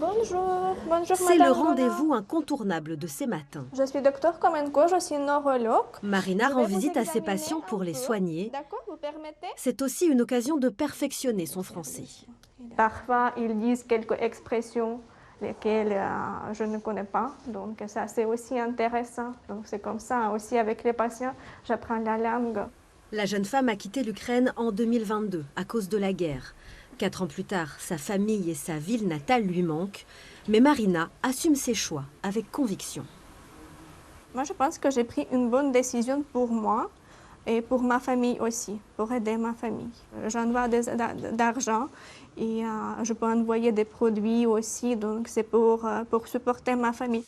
Bonjour, bonjour C'est Madame le Roland. rendez-vous incontournable de ces matins. Je suis docteur Komenko, je suis neurologue. Marina Je rend vais vous visite à ses examiner patients pour un les peu. soigner. D'accord, vous permettez? C'est aussi une occasion de perfectionner son français. Parfois, ils disent quelques expressions lesquelles je ne connais pas. Donc ça, c'est aussi intéressant. Donc c'est comme ça aussi avec les patients, j'apprends la langue. La jeune femme a quitté l'Ukraine en 2022 à cause de la guerre. 4 ans plus tard, sa famille et sa ville natale lui manquent. Mais Marina assume ses choix avec conviction. Moi, je pense que j'ai pris une bonne décision pour moi et pour ma famille aussi, pour aider ma famille. J'envoie d'argent et je peux envoyer des produits aussi, donc c'est pour supporter ma famille.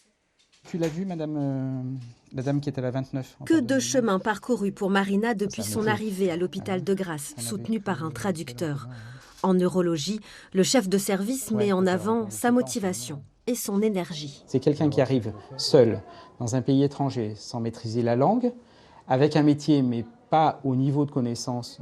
Tu l'as vu, la dame qui était à la 29 en Que face de nous. chemin parcouru pour Marina depuis Ça son me fait. arrivée à l'hôpital de Grasse, On avait soutenue cru, par un traducteur. ouais. En neurologie, le chef de service Ouais, met en c'est ça, avant on sa sait pas, motivation et son énergie. C'est quelqu'un qui arrive seul dans un pays étranger sans maîtriser la langue, avec un métier mais pas au niveau de connaissance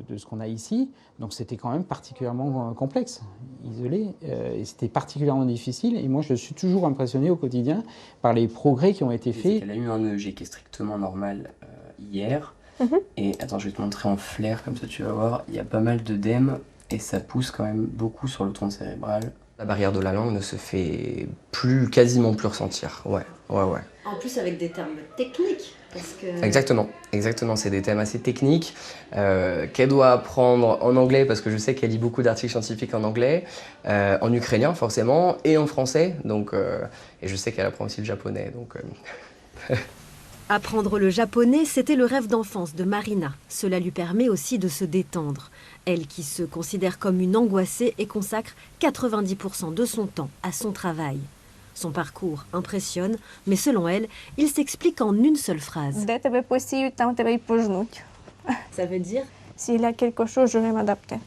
de ce qu'on a ici. Donc c'était quand même particulièrement complexe, isolé, et c'était particulièrement difficile. Et moi je suis toujours impressionné au quotidien par les progrès qui ont été faits. Elle a eu un EEG qui est strictement normal hier. Et attends, je vais te montrer en flair, comme ça tu vas voir, il y a pas mal d'œdème et ça pousse quand même beaucoup sur le tronc cérébral. La barrière de la langue ne se fait quasiment plus ressentir, ouais. En plus avec des termes techniques. Parce que... Exactement, c'est des thèmes assez techniques qu'elle doit apprendre en anglais parce que je sais qu'elle lit beaucoup d'articles scientifiques en anglais, en ukrainien forcément, et en français, donc, et je sais qu'elle apprend aussi le japonais. Donc, Apprendre le japonais, c'était le rêve d'enfance de Marina. Cela lui permet aussi de se détendre. Elle qui se considère comme une angoissée et consacre 90% de son temps à son travail. Son parcours impressionne, mais selon elle, il s'explique en une seule phrase. Dès тебе посіють, там тебе й пожнуть. Ça veut dire? S'il y a quelque chose, je vais m'adapter.